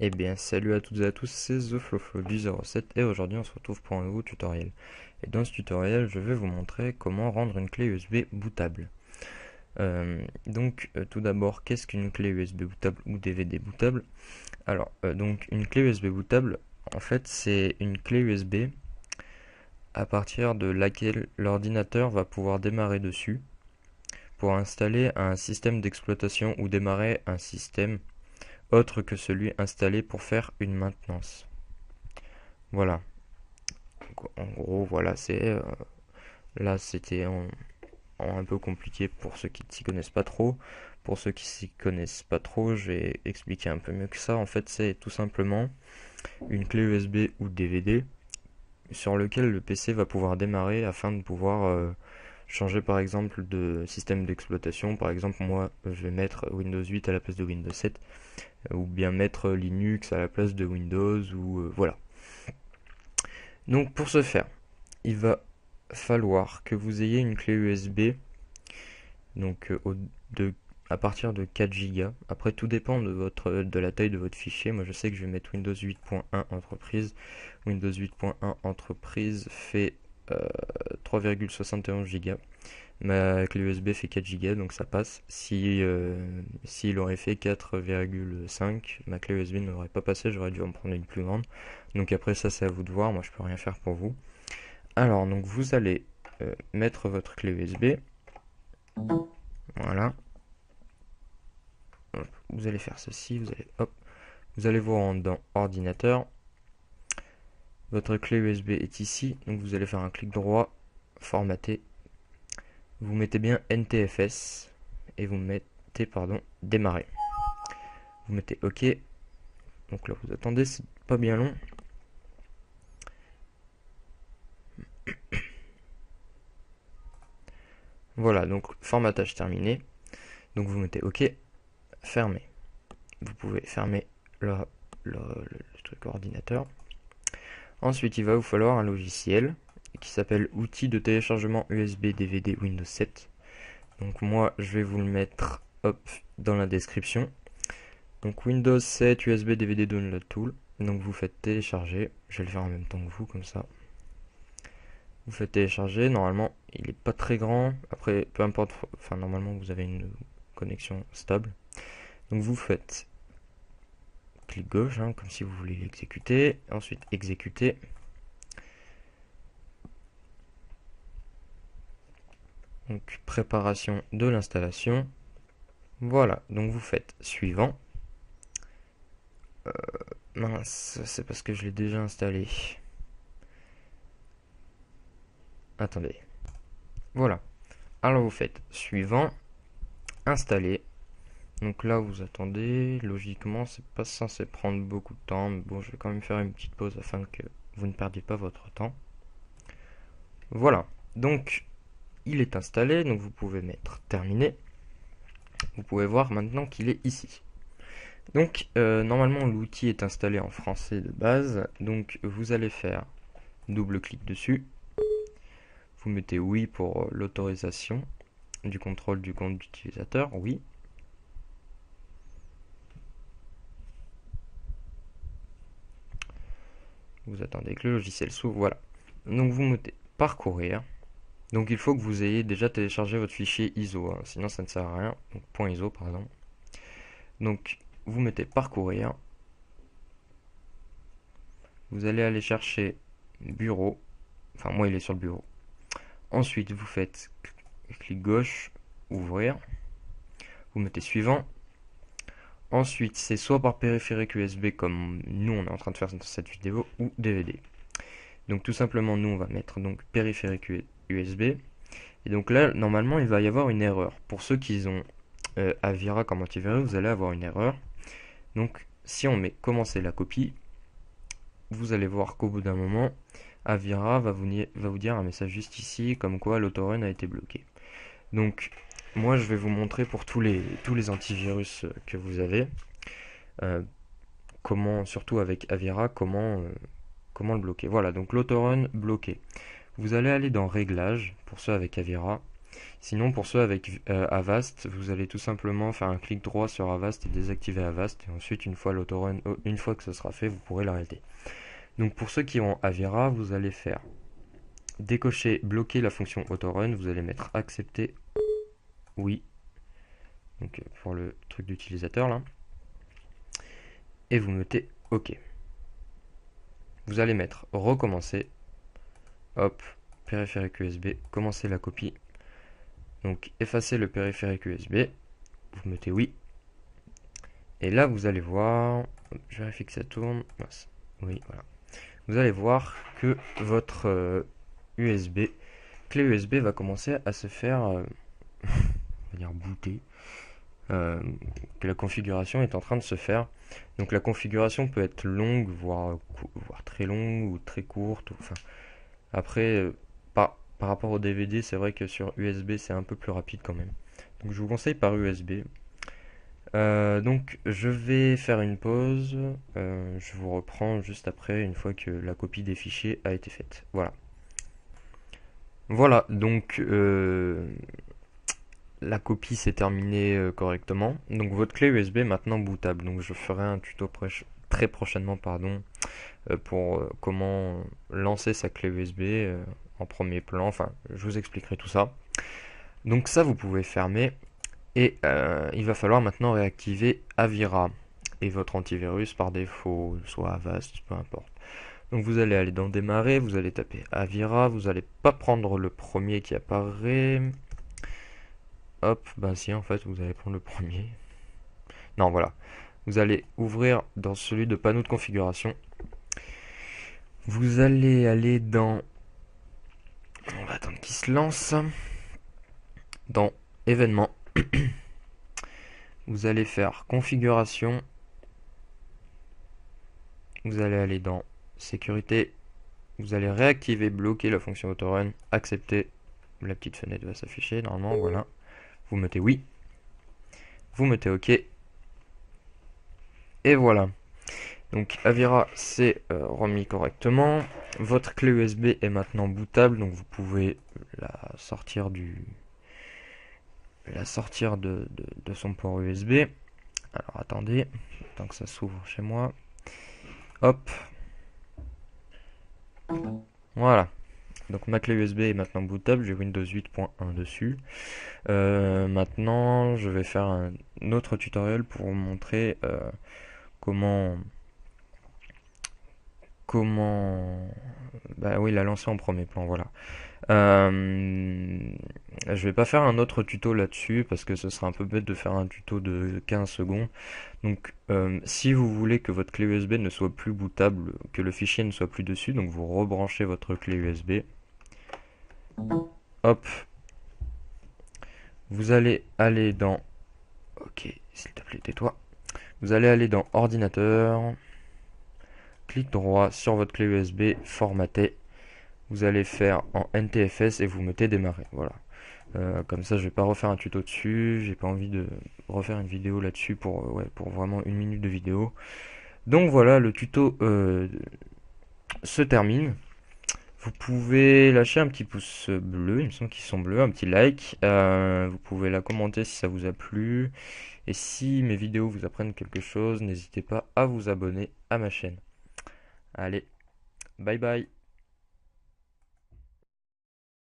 Eh bien, salut à toutes et à tous, c'est TheFlowFlow07 et aujourd'hui on se retrouve pour un nouveau tutoriel. Et dans ce tutoriel, je vais vous montrer comment rendre une clé USB bootable. Tout d'abord, qu'est-ce qu'une clé USB bootable ou DVD bootable? Donc une clé USB bootable, en fait, c'est une clé USB à partir de laquelle l'ordinateur va pouvoir démarrer dessus pour installer un système d'exploitation ou démarrer un système autre que celui installé pour faire une maintenance. Voilà. En gros, voilà, là c'était en un peu compliqué pour ceux qui ne s'y connaissent pas trop. Pour ceux qui s'y connaissent pas trop, je vais expliquer un peu mieux que ça. En fait, c'est tout simplement une clé USB ou DVD sur lequel le PC va pouvoir démarrer afin de pouvoir changer par exemple de système d'exploitation. Par exemple, moi, je vais mettre Windows 8 à la place de Windows 7 ou bien mettre Linux à la place de Windows ou voilà. Donc pour ce faire, il va falloir que vous ayez une clé USB donc de, à partir de 4 Go. Après, tout dépend de la taille de votre fichier. Moi, je sais que je vais mettre Windows 8.1 entreprise. Windows 8.1 entreprise fait 3,71 Go. Ma clé USB fait 4 Go, donc ça passe. S'il aurait fait 4,5, ma clé USB n'aurait pas passé, j'aurais dû en prendre une plus grande. Donc après ça, c'est à vous de voir, moi je peux rien faire pour vous. Alors, donc vous allez mettre votre clé USB. Voilà. Hop, vous allez faire ceci, vous allez vous rendre dans ordinateur. Votre clé USB est ici, donc vous allez faire un clic droit, formater. Vous mettez bien NTFS et vous mettez démarrer. Vous mettez OK. Donc là vous attendez, c'est pas bien long. Voilà, donc formatage terminé. Donc vous mettez OK, fermez. Vous pouvez fermer le truc ordinateur. Ensuite, il va vous falloir un logiciel qui s'appelle Outils de téléchargement USB DVD Windows 7. Donc moi, je vais vous le mettre dans la description. Donc Windows 7 USB DVD Download Tool. Donc vous faites télécharger. Je vais le faire en même temps que vous, comme ça. Vous faites télécharger. Normalement, il n'est pas très grand. Après, peu importe. Enfin, normalement, vous avez une connexion stable. Donc vous faites clic gauche, comme si vous voulez l'exécuter. Ensuite, exécuter. Donc préparation de l'installation. Voilà, donc vous faites suivant. Mince, c'est parce que je l'ai déjà installé. Attendez. Voilà. Alors vous faites suivant, installer. Donc là vous attendez. Logiquement, c'est pas censé prendre beaucoup de temps. Mais bon, je vais quand même faire une petite pause afin que vous ne perdiez pas votre temps. Voilà. Donc il est installé. Donc vous pouvez mettre terminé. Vous pouvez voir maintenant qu'il est ici. Donc normalement l'outil est installé en français de base. Donc vous allez faire double clic dessus. Vous mettez oui pour l'autorisation du contrôle du compte d'utilisateur, oui. Vous attendez que le logiciel s'ouvre, voilà. Donc vous mettez parcourir. Donc il faut que vous ayez déjà téléchargé votre fichier ISO, sinon ça ne sert à rien. Donc .ISO par exemple. Donc vous mettez parcourir. Vous allez aller chercher bureau. Enfin moi il est sur le bureau. Ensuite vous faites clic gauche, ouvrir. Vous mettez suivant. Ensuite, c'est soit par périphérique USB comme nous on est en train de faire dans cette vidéo ou DVD. Donc tout simplement nous on va mettre donc périphérique USB. Et donc là normalement il va y avoir une erreur. Pour ceux qui ont Avira comme antivirus, vous allez avoir une erreur. Donc si on met commencer la copie, vous allez voir qu'au bout d'un moment, Avira va vous dire un message juste ici comme quoi l'autorun a été bloqué. Donc moi je vais vous montrer pour tous les antivirus que vous avez. Comment, surtout avec Avira, comment le bloquer. Voilà, donc l'autorun bloqué. Vous allez aller dans Réglages, pour ceux avec Avira. Sinon, pour ceux avec Avast, vous allez tout simplement faire un clic droit sur Avast et désactiver Avast. Et ensuite, une fois l'autorun, une fois que ce sera fait, vous pourrez l'arrêter. Donc pour ceux qui ont Avira, vous allez faire décocher, bloquer la fonction autorun. Vous allez mettre accepter, oui. Donc pour le truc d'utilisateur là. Et vous mettez OK. Vous allez mettre recommencer. Hop, périphérique USB, commencer la copie. Donc effacer le périphérique USB. Vous mettez oui. Et là vous allez voir, je vérifie que ça tourne. Oui, voilà. Vous allez voir que votre USB, clé USB va commencer à se faire, on va dire booter. Que la configuration est en train de se faire. Donc la configuration peut être longue, voire très longue ou très courte. Enfin, après, par rapport au DVD, c'est vrai que sur USB c'est un peu plus rapide quand même. Donc je vous conseille par USB. Donc je vais faire une pause. Je vous reprends juste après, une fois que la copie des fichiers a été faite. Voilà. Voilà, donc la copie s'est terminée correctement. Donc votre clé USB est maintenant bootable. Donc je ferai un tuto très prochainement pour comment lancer sa clé USB en premier plan. Enfin, je vous expliquerai tout ça. Donc ça, vous pouvez fermer. Et il va falloir maintenant réactiver Avira et votre antivirus par défaut, soit Avast, peu importe. Donc vous allez aller dans démarrer, vous allez taper Avira, vous n'allez pas prendre le premier qui apparaît. Hop, ben si, en fait, vous allez prendre le premier. Non, voilà. Vous allez ouvrir dans celui de panneau de configuration. Vous allez aller dans... On va attendre qu'il se lance. Dans événements. Vous allez faire configuration. Vous allez aller dans sécurité. Vous allez réactiver, bloquer la fonction autorun. Accepter. La petite fenêtre va s'afficher normalement, voilà. Vous mettez oui. Vous mettez OK. Et voilà. Donc Avira s'est remis correctement. Votre clé USB est maintenant bootable, donc vous pouvez la sortir de son port USB. Alors attendez, tant que ça s'ouvre chez moi. Hop. Voilà. Donc ma clé USB est maintenant bootable, j'ai Windows 8.1 dessus. Maintenant, je vais faire un autre tutoriel pour vous montrer comment bah oui, la lancer en premier plan, voilà. Je vais pas faire un autre tuto là-dessus parce que ce serait un peu bête de faire un tuto de 15 secondes. Donc si vous voulez que votre clé USB ne soit plus bootable, que le fichier ne soit plus dessus, donc vous rebranchez votre clé USB. Hop. Vous allez aller dans... Ok, s'il te plaît, tais-toi. Vous allez aller dans ordinateur. Clic droit sur votre clé USB, formater. Vous allez faire en NTFS et vous mettez démarrer. Voilà. Comme ça, je vais pas refaire un tuto dessus. J'ai pas envie de refaire une vidéo là-dessus pour vraiment 1 minute de vidéo. Donc voilà, le tuto se termine. Vous pouvez lâcher un petit pouce bleu, il me semble qu'ils sont bleus, un petit like. Vous pouvez la commenter si ça vous a plu. Et si mes vidéos vous apprennent quelque chose, n'hésitez pas à vous abonner à ma chaîne. Allez, bye bye.